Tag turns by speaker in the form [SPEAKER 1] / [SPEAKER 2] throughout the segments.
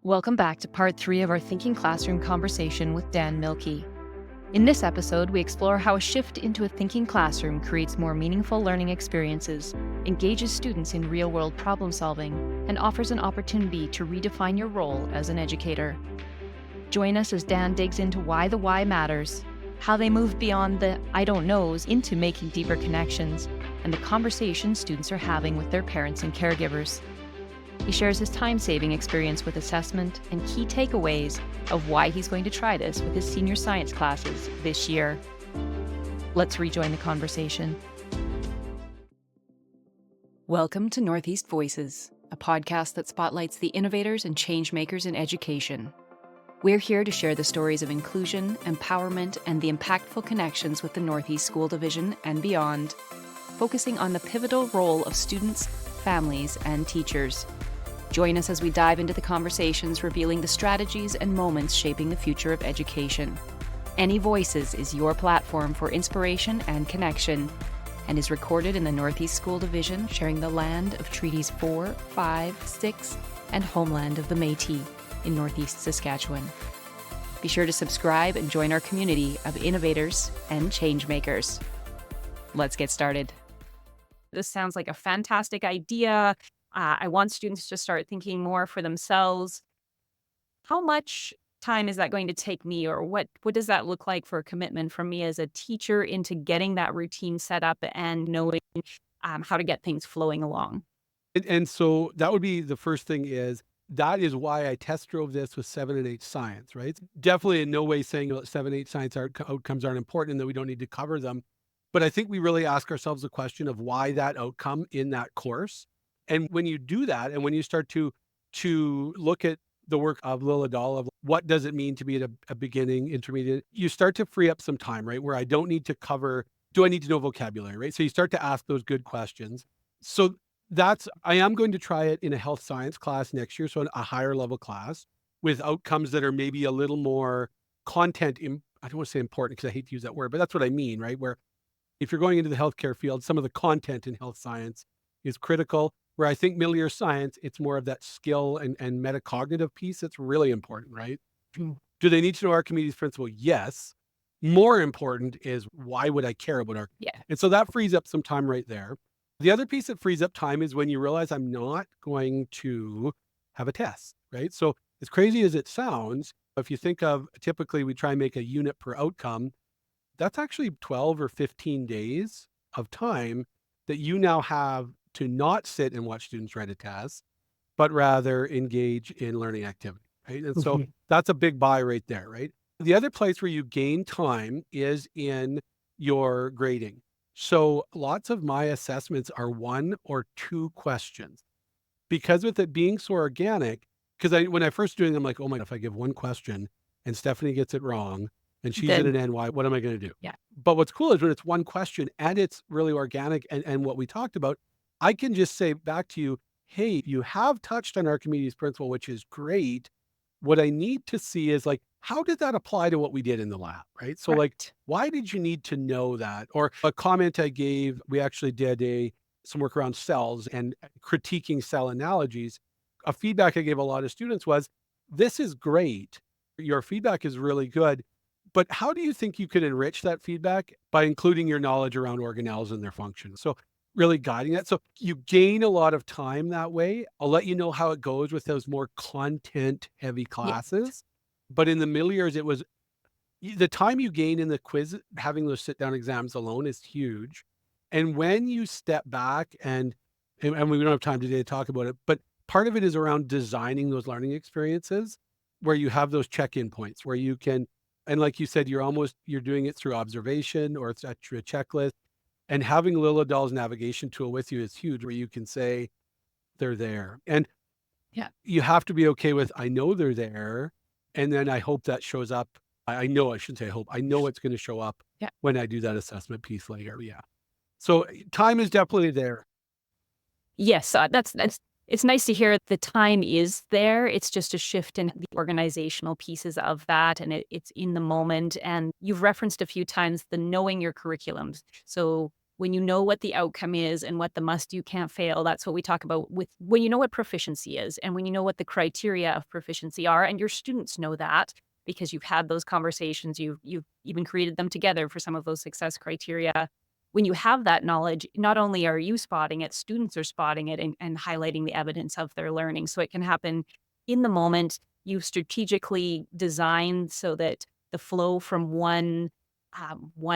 [SPEAKER 1] Welcome back to part 3 of our Thinking Classroom conversation with Dan Mielke. In this episode, we explore how a shift into a thinking classroom creates more meaningful learning experiences, engages students in real-world problem solving, and offers an opportunity to redefine your role as an educator. Join us as Dan digs into why the why matters, how they move beyond the I don't knows into making deeper connections, and the conversations students are having with their parents and caregivers. He shares his time-saving experience with assessment and key takeaways of why he's going to try this with his senior science classes this year. Let's rejoin the conversation. Welcome to Northeast Voices, a podcast that spotlights the innovators and change makers in education. We're here to share the stories of inclusion, empowerment, and the impactful connections with the Northeast School Division and beyond, focusing on the pivotal role of students, families, and teachers. Join us as we dive into the conversations revealing the strategies and moments shaping the future of education. Any Voices is your platform for inspiration and connection, and is recorded in the Northeast School Division, sharing the land of Treaties 4, 5, 6, and homeland of the Métis in Northeast Saskatchewan. Be sure to subscribe and join our community of innovators and change makers. Let's get started. This sounds like a fantastic idea. I want students to start thinking more for themselves. How much time is that going to take me, or what does that look like for a commitment from me as a teacher into getting that routine set up and knowing how to get things flowing along?
[SPEAKER 2] And so that would be the first thing is that is why I test drove this with 7 and 8 science, right? Definitely in no way saying that 7, 8 science outcomes aren't important and that we don't need to cover them. But I think we really ask ourselves the question of why that outcome in that course. And when you do that, and when you start to look at the work of Lila Dahl of what does it mean to be at a beginning, intermediate, you start to free up some time, right? Where I don't need to cover, do I need to know vocabulary, right? So you start to ask those good questions. So I am going to try it in a health science class next year. So a higher level class with outcomes that are maybe a little more content. I don't want to say important because I hate to use that word, but that's what I mean, right? Where if you're going into the healthcare field, some of the content in health science is critical. Where I think middle year science, it's more of that skill and metacognitive piece that's really important, right?
[SPEAKER 1] Mm.
[SPEAKER 2] Do they need to know Archimedes' principle? Yes. More important is why would I care about Archimedes?
[SPEAKER 1] Yeah.
[SPEAKER 2] And so that frees up some time right there. The other piece that frees up time is when you realize I'm not going to have a test, right? So as crazy as it sounds, if you think of typically we try and make a unit per outcome, that's actually 12 or 15 days of time that you now have to not sit and watch students write a test, but rather engage in learning activity, right? And so that's a big buy right there, right? The other place where you gain time is in your grading. So lots of my assessments are 1 or 2 questions. Because with it being so organic, because when I first doing them, I'm like, oh my God, if I give 1 question and Stephanie gets it wrong and she's in
[SPEAKER 1] Then,
[SPEAKER 2] an NY, what am I going to do?
[SPEAKER 1] yeah.
[SPEAKER 2] But what's cool is when it's 1 question and it's really organic and what we talked about, I can just say back to you, hey, you have touched on Archimedes' principle, which is great. What I need to see is like, how did that apply to what we did in the lab, right? So like,
[SPEAKER 1] Right.
[SPEAKER 2] why did you need to know that? Or a comment I gave, we actually did some work around cells and critiquing cell analogies. A feedback I gave a lot of students was, this is great. Your feedback is really good. But how do you think you could enrich that feedback by including your knowledge around organelles and their function? So really guiding that. So you gain a lot of time that way. I'll let you know how it goes with those more content heavy
[SPEAKER 1] Yeah.
[SPEAKER 2] classes. But in the middle years, it was the time you gain in the quiz, having those sit down exams alone is huge. And when you step back and we don't have time today to talk about it, but part of it is around designing those learning experiences where you have those check-in points where you can, and like you said, you're doing it through observation or it's through a checklist. And having Lila Dahl's navigation tool with you is huge, where you can say they're there. And
[SPEAKER 1] Yeah.
[SPEAKER 2] you have to be okay with, I know they're there. And then I hope that shows up. I know, I shouldn't say I hope. I know it's going to show up
[SPEAKER 1] Yeah.
[SPEAKER 2] when I do that assessment piece later. Yeah. So time is definitely there.
[SPEAKER 1] Yes, that's it's nice to hear the time is there. It's just a shift in the organizational pieces of that, and it's in the moment. And you've referenced a few times the knowing your curriculums. So when you know what the outcome is and what the must do can't fail, that's what we talk about with when you know what proficiency is and when you know what the criteria of proficiency are, and your students know that because you've had those conversations, you've even created them together for some of those success criteria. When you have that knowledge, not only are you spotting it, students are spotting it and highlighting the evidence of their learning. So it can happen in the moment. You've strategically designed so that the flow from one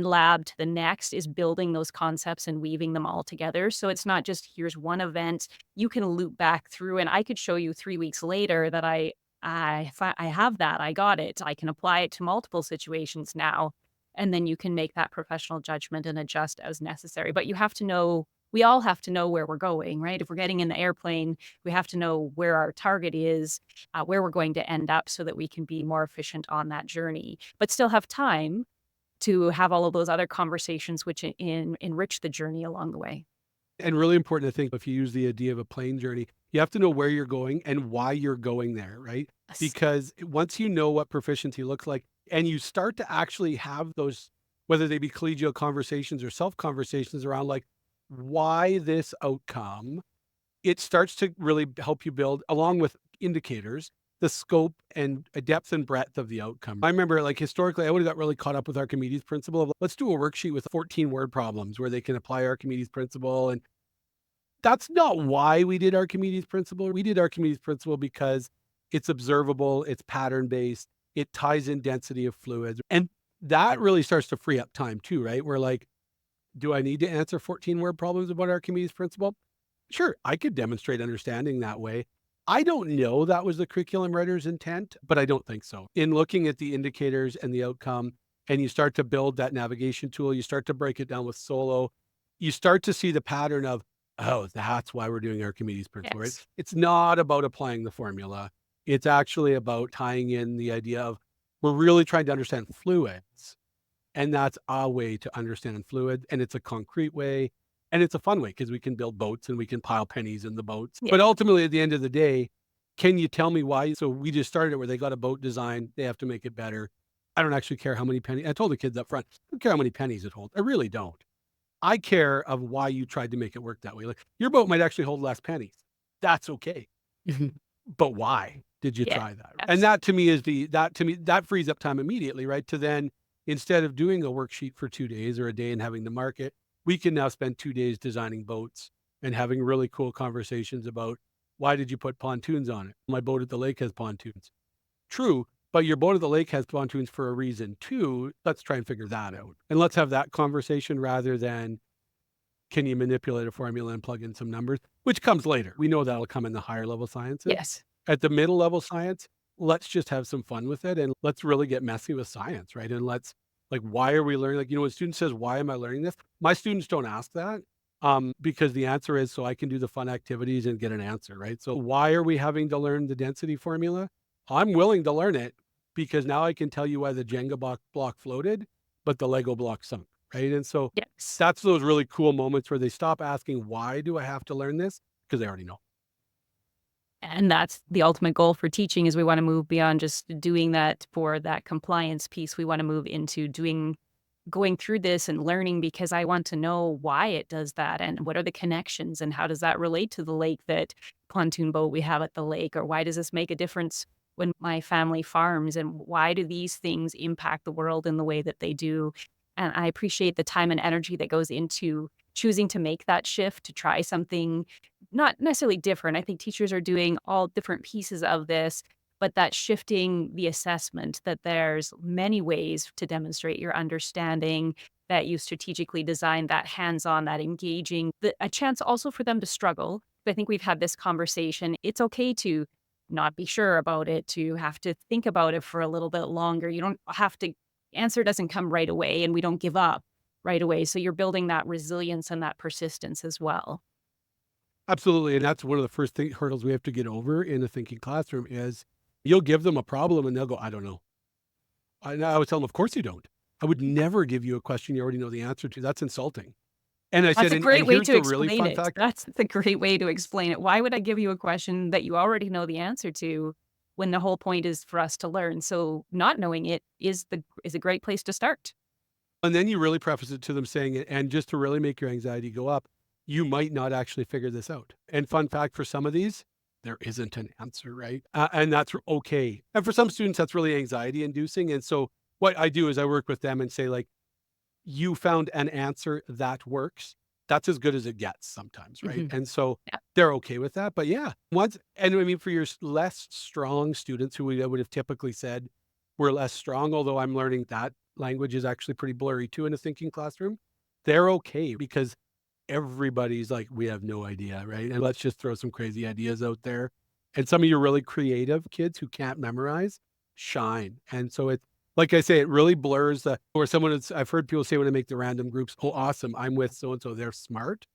[SPEAKER 1] lab to the next is building those concepts and weaving them all together. So it's not just here's one event. You can loop back through, and I could show you 3 weeks later that I have that. I got it. I can apply it to multiple situations now, and then you can make that professional judgment and adjust as necessary. But you have to know. We all have to know where we're going, right? If we're getting in the airplane, we have to know where our target is, where we're going to end up, so that we can be more efficient on that journey, but still have time to have all of those other conversations which enrich the journey along the way.
[SPEAKER 2] And really important to think if you use the idea of a plane journey, you have to know where you're going and why you're going there, right?
[SPEAKER 1] Yes.
[SPEAKER 2] Because once you know what proficiency looks like and you start to actually have those, whether they be collegial conversations or self conversations around like why this outcome, it starts to really help you build, along with indicators, the scope and depth and breadth of the outcome. I remember, like, historically, I would have got really caught up with Archimedes' principle of let's do a worksheet with 14 word problems where they can apply Archimedes' principle. And that's not why we did Archimedes' principle. We did Archimedes' principle because it's observable, it's pattern based, it ties in density of fluids. And that really starts to free up time too, right? We're like, do I need to answer 14 word problems about Archimedes' principle? Sure, I could demonstrate understanding that way. I don't know that was the curriculum writer's intent, but I don't think so. In looking at the indicators and the outcome, and you start to build that navigation tool, you start to break it down with solo, you start to see the pattern of, oh, that's why we're doing Archimedes' principle, right?
[SPEAKER 1] Yes.
[SPEAKER 2] It's not about applying the formula. It's actually about tying in the idea of we're really trying to understand fluids. And that's a way to understand fluid. And it's a concrete way. And it's a fun way because we can build boats and we can pile pennies in the boats.
[SPEAKER 1] Yeah.
[SPEAKER 2] But ultimately, at the end of the day, can you tell me why? So we just started it where they got a boat design. They have to make it better. I don't actually care how many pennies. I told the kids up front, I don't care how many pennies it holds. I really don't. I care of why you tried to make it work that way. Like your boat might actually hold less pennies. That's okay. But why did you
[SPEAKER 1] Yeah.
[SPEAKER 2] try that? And that to me is that frees up time immediately, right? To then, instead of doing a worksheet for 2 days or a day and having to mark it, we can now spend 2 days designing boats and having really cool conversations about why did you put pontoons on it? My boat at the lake has pontoons. True, but your boat at the lake has pontoons for a reason too. Let's try and figure that out. And let's have that conversation rather than can you manipulate a formula and plug in some numbers, which comes later. We know that'll come in the higher level sciences.
[SPEAKER 1] Yes.
[SPEAKER 2] At the middle level science, let's just have some fun with it and let's really get messy with science, right? And let's like, why are we learning? Like, when a student says, why am I learning this? My students don't ask that because the answer is so I can do the fun activities and get an answer, right? So why are we having to learn the density formula? I'm willing to learn it because now I can tell you why the Jenga block floated, but the Lego block sunk, right? And so
[SPEAKER 1] Yes.
[SPEAKER 2] that's those really cool moments where they stop asking, why do I have to learn this? Because they already know.
[SPEAKER 1] And that's the ultimate goal for teaching is we want to move beyond just doing that for that compliance piece. We want to move into going through this and learning because I want to know why it does that and what are the connections and how does that relate to the lake that pontoon boat we have at the lake, or why does this make a difference when my family farms, and why do these things impact the world in the way that they do. And I appreciate the time and energy that goes into choosing to make that shift to try something not necessarily different. I think teachers are doing all different pieces of this, but that shifting the assessment, that there's many ways to demonstrate your understanding, that you strategically design that hands-on, that engaging, a chance also for them to struggle. I think we've had this conversation. It's okay to not be sure about it, to have to think about it for a little bit longer. You don't have to, answer doesn't come right away, and we don't give up right away. So you're building that resilience and that persistence as well.
[SPEAKER 2] Absolutely. And that's one of the first hurdles we have to get over in a thinking classroom is you'll give them a problem and they'll go, I don't know. I would tell them, of course you don't. I would never give you a question you already know the answer to. That's insulting. And I
[SPEAKER 1] That's
[SPEAKER 2] said,
[SPEAKER 1] a
[SPEAKER 2] and
[SPEAKER 1] great way
[SPEAKER 2] here's
[SPEAKER 1] to
[SPEAKER 2] the really
[SPEAKER 1] explain
[SPEAKER 2] fun
[SPEAKER 1] it.
[SPEAKER 2] fact.
[SPEAKER 1] That's a great way to explain it. Why would I give you a question that you already know the answer to when the whole point is for us to learn? So not knowing it is a great place to start.
[SPEAKER 2] And then you really preface it to them saying it, and just to really make your anxiety go up, you might not actually figure this out. And fun fact for some of these, there isn't an answer, right? And that's okay. And for some students, that's really anxiety inducing. And so what I do is I work with them and say, like, you found an answer that works. That's as good as it gets sometimes, right?
[SPEAKER 1] Mhm.
[SPEAKER 2] And so
[SPEAKER 1] Yeah.
[SPEAKER 2] they're okay with that. But yeah, once, and I mean, for your less strong students who we would have typically said were less strong, although I'm learning that language is actually pretty blurry too in a thinking classroom, they're okay because everybody's like, we have no idea, right? And let's just throw some crazy ideas out there. And some of your really creative kids who can't memorize shine. And so it's, like I say, it really blurs the, or someone is, I've heard people say when I make the random groups, oh, awesome, I'm with so and so, they're smart.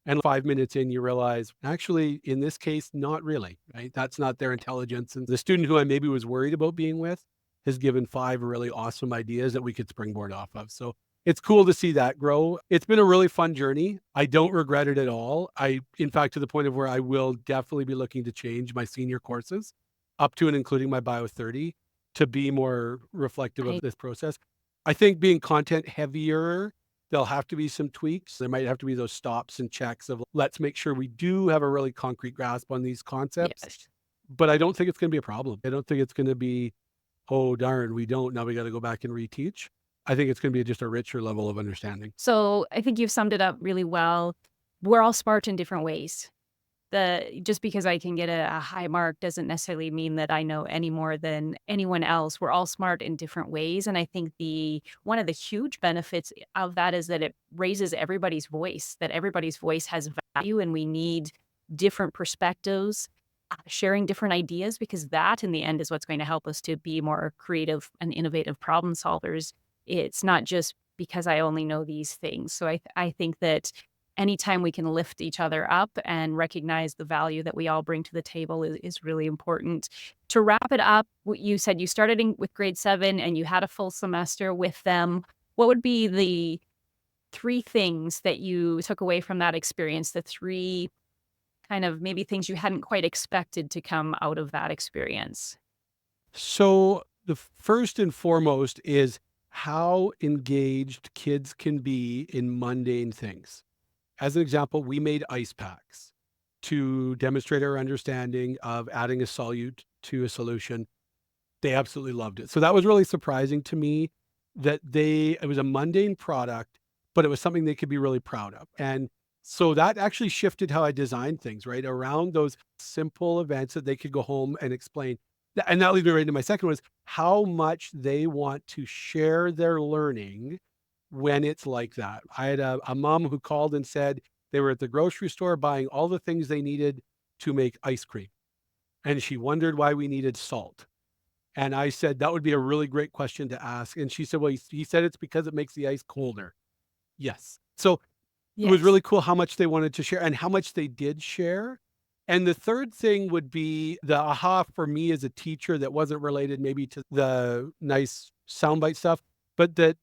[SPEAKER 2] And 5 minutes in, you realize, actually, in this case, not really, right? That's not their intelligence. And the student who I maybe was worried about being with has given 5 really awesome ideas that we could springboard off of. So it's cool to see that grow. It's been a really fun journey. I don't regret it at all. In fact, to the point of where I will definitely be looking to change my senior courses up to and including my Bio 30 to be more reflective of
[SPEAKER 1] I
[SPEAKER 2] this process. I think being content heavier, there'll have to be some tweaks. There might have to be those stops and checks of let's make sure we do have a really concrete grasp on these concepts.
[SPEAKER 1] Yes.
[SPEAKER 2] But I don't think it's going to be a problem. I don't think it's going to be, oh, darn, we don't. Now we got to go back and reteach. I think it's going to be just a richer level of understanding.
[SPEAKER 1] So I think you've summed it up really well. We're all smart in different ways. Just because I can get a high mark doesn't necessarily mean that I know any more than anyone else. We're all smart in different ways. And I think the one of the huge benefits of that is that it raises everybody's voice, that everybody's voice has value and we need different perspectives, sharing different ideas, because that in the end is what's going to help us to be more creative and innovative problem solvers. It's not just because I only know these things. So I think that anytime we can lift each other up and recognize the value that we all bring to the table is really important. To wrap it up, you said you started with grade 7 and you had a full semester with them. What would be the 3 things that you took away from that experience? The 3 kind of maybe things you hadn't quite expected to come out of that experience?
[SPEAKER 2] So the first and foremost is how engaged kids can be in mundane things. As an example, we made ice packs to demonstrate our understanding of adding a solute to a solution. They absolutely loved it. So that was really surprising to me that it was a mundane product, but it was something they could be really proud of. And so that actually shifted how I designed things, right? Around those simple events that they could go home and explain. And that leads me right into my second was how much they want to share their learning when it's like that. I had a mom who called and said they were at the grocery store buying all the things they needed to make ice cream. And she wondered why we needed salt. And I said, that would be a really great question to ask. And she said, well, he said it's because it makes the ice colder. Yes. So it was
[SPEAKER 1] Yes.
[SPEAKER 2] really cool how much they wanted to share and how much they did share. And the third thing would be the aha for me as a teacher that wasn't related maybe to the nice soundbite stuff, but that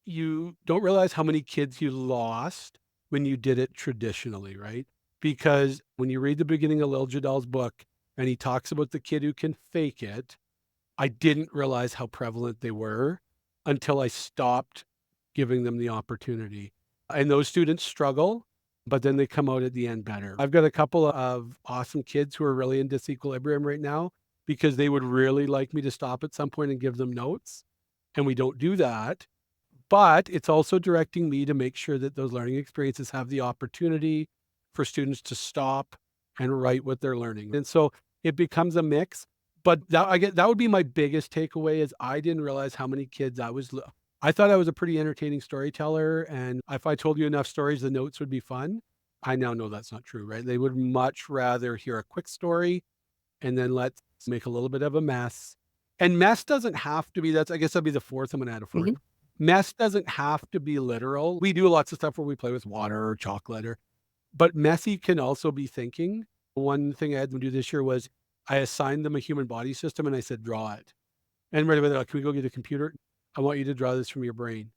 [SPEAKER 2] you don't realize how many kids you lost when you did it traditionally, right? Because when you read the beginning of Lil Jadal's book and he talks about the kid who can fake it, I didn't realize how prevalent they were until I stopped giving them the opportunity. And those students struggle, but then they come out at the end better. I've got a couple of awesome kids who are really in disequilibrium right now because they would really like me to stop at some point and give them notes. And we don't do that. But it's also directing me to make sure that those learning experiences have the opportunity for students to stop and write what they're learning. And so it becomes a mix. But that would be my biggest takeaway is I didn't realize how many kids I thought I was a pretty entertaining storyteller. And if I told you enough stories, the notes would be fun. I now know that's not true, right? They would much rather hear a quick story and then let's make a little bit of a mess. And mess doesn't have to be, I guess that'd be the fourth. I'm going to add a fourth.
[SPEAKER 1] Mhm.
[SPEAKER 2] Mess doesn't have to be literal. We do lots of stuff where we play with water or chocolate but messy can also be thinking. One thing I had them do this year was I assigned them a human body system and I said, draw it. And right away they're like, can we go get a computer? I want you to draw this from your brain.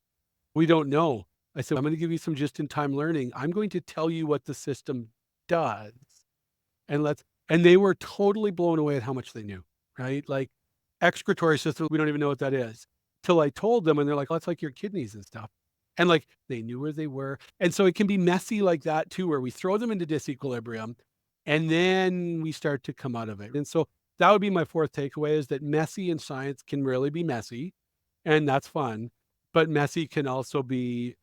[SPEAKER 2] We don't know. I said, I'm going to give you some just in time learning. I'm going to tell you what the system does. And they were totally blown away at how much they knew, right? Like excretory system, we don't even know what that is. Till I told them and they're like, oh, it's like your kidneys and stuff. And like they knew where they were. And so it can be messy like that too, where we throw them into disequilibrium and then we start to come out of it. And so that would be my fourth takeaway, is that messy in science can really be messy, and that's fun. But messy can also be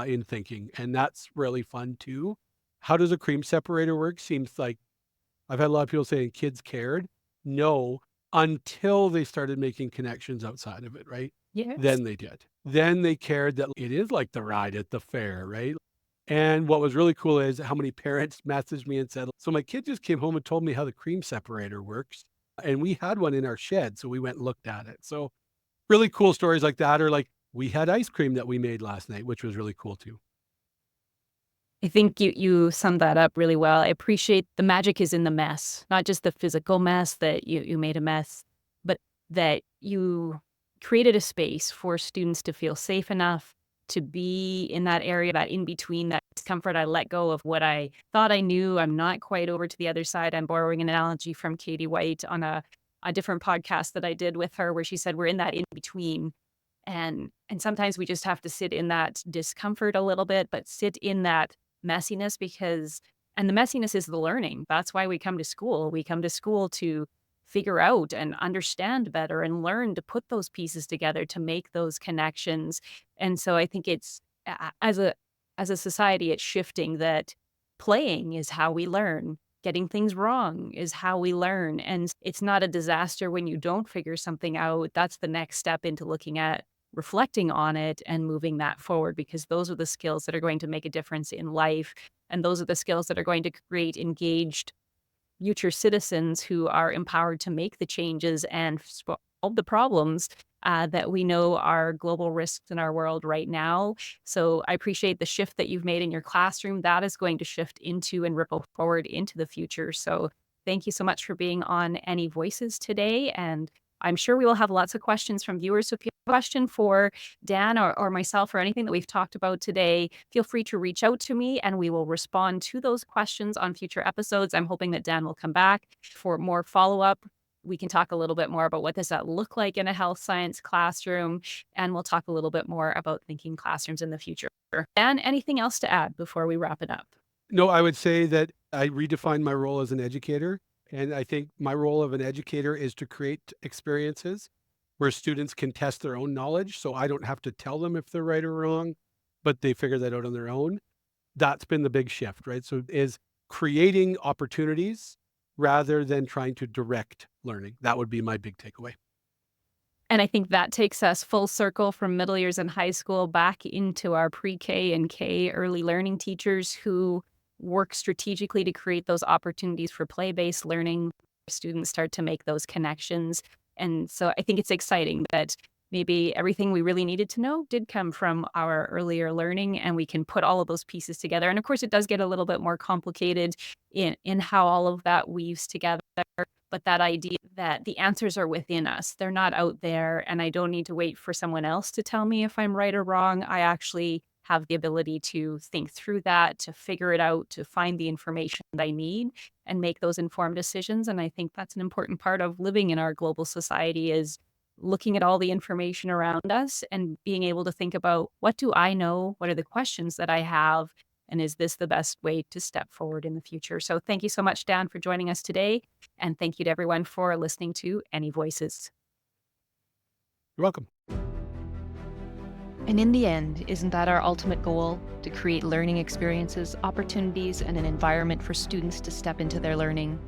[SPEAKER 2] in thinking, and that's really fun too. How does a cream separator work? Seems like I've had a lot of people saying kids cared. No, until they started making connections outside of it, right?
[SPEAKER 3] Yes.
[SPEAKER 2] Then they did. Then they cared that it is like the ride at the fair, right? And what was really cool is how many parents messaged me and said, so my kid just came home and told me how the cream separator works. And we had one in our shed. So we went and looked at it. So really cool stories like that. Or like we had ice cream that we made last night, which was really cool too.
[SPEAKER 3] I think you summed that up really well. I appreciate the magic is in the mess, not just the physical mess that you made a mess, but that you created a space for students to feel safe enough to be in that area, that in between, that discomfort. I let go of what I thought I knew. I'm not quite over to the other side. I'm borrowing an analogy from Katie White on a different podcast that I did with her, where she said we're in that in between. And sometimes we just have to sit in that discomfort a little bit, but sit in that messiness, and the messiness is the learning. That's why we come to school. We come to school to figure out and understand better and learn to put those pieces together to make those connections. And so I think it's as a society, it's shifting that playing is how we learn. Getting things wrong is how we learn. And it's not a disaster when you don't figure something out. That's the next step into looking at reflecting on it and moving that forward, because those are the skills that are going to make a difference in life. And those are the skills that are going to create engaged future citizens who are empowered to make the changes and solve the problems that we know are global risks in our world right now. So I appreciate the shift that you've made in your classroom. That is going to shift into and ripple forward into the future. So thank you so much for being on Any Voices today. And I'm sure we will have lots of questions from viewers. So if you have a question for Dan or myself or anything that we've talked about today, feel free to reach out to me and we will respond to those questions on future episodes. I'm hoping that Dan will come back for more follow-up. We can talk a little bit more about what does that look like in a health science classroom, and we'll talk a little bit more about thinking classrooms in the future. Dan, anything else to add before we wrap it up?
[SPEAKER 2] No, I would say that I redefined my role as an educator. And I think my role of an educator is to create experiences where students can test their own knowledge. So I don't have to tell them if they're right or wrong, but they figure that out on their own. That's been the big shift, right? So is creating opportunities rather than trying to direct learning. That would be my big takeaway.
[SPEAKER 3] And I think that takes us full circle from middle years and high school back into our pre-K and K early learning teachers who work strategically to create those opportunities for play-based learning. Where students start to make those connections. And so I think it's exciting that maybe everything we really needed to know did come from our earlier learning, and we can put all of those pieces together. And of course, it does get a little bit more complicated in how all of that weaves together. But that idea that the answers are within us, they're not out there, and I don't need to wait for someone else to tell me if I'm right or wrong. I actually have the ability to think through that, to figure it out, to find the information that I need and make those informed decisions. And I think that's an important part of living in our global society, is looking at all the information around us and being able to think about, what do I know? What are the questions that I have? And is this the best way to step forward in the future? So thank you so much, Dan, for joining us today. And thank you to everyone for listening to Any Voices.
[SPEAKER 2] You're welcome.
[SPEAKER 1] And in the end, isn't that our ultimate goal? To create learning experiences, opportunities, and an environment for students to step into their learning.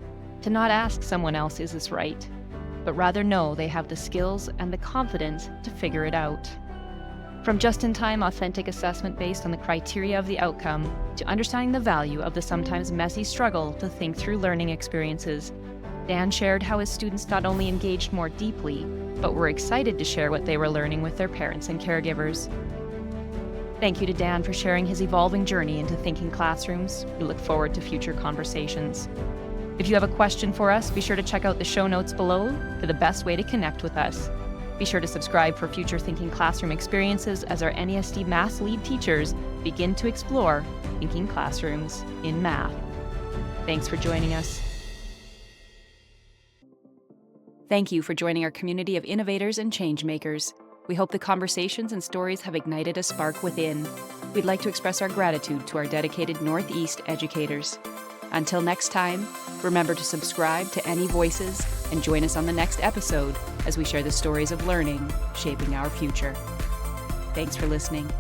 [SPEAKER 1] To not ask someone else, is this right? But rather know they have the skills and the confidence to figure it out. From just-in-time authentic assessment based on the criteria of the outcome, to understanding the value of the sometimes messy struggle to think through learning experiences, Dan shared how his students not only engaged more deeply, but were excited to share what they were learning with their parents and caregivers. Thank you to Dan for sharing his evolving journey into thinking classrooms. We look forward to future conversations. If you have a question for us, be sure to check out the show notes below for the best way to connect with us. Be sure to subscribe for future thinking classroom experiences as our NESD Math lead teachers begin to explore thinking classrooms in math. Thanks for joining us. Thank you for joining our community of innovators and changemakers. We hope the conversations and stories have ignited a spark within. We'd like to express our gratitude to our dedicated Northeast educators. Until next time, remember to subscribe to Any Voices and join us on the next episode as we share the stories of learning shaping our future. Thanks for listening.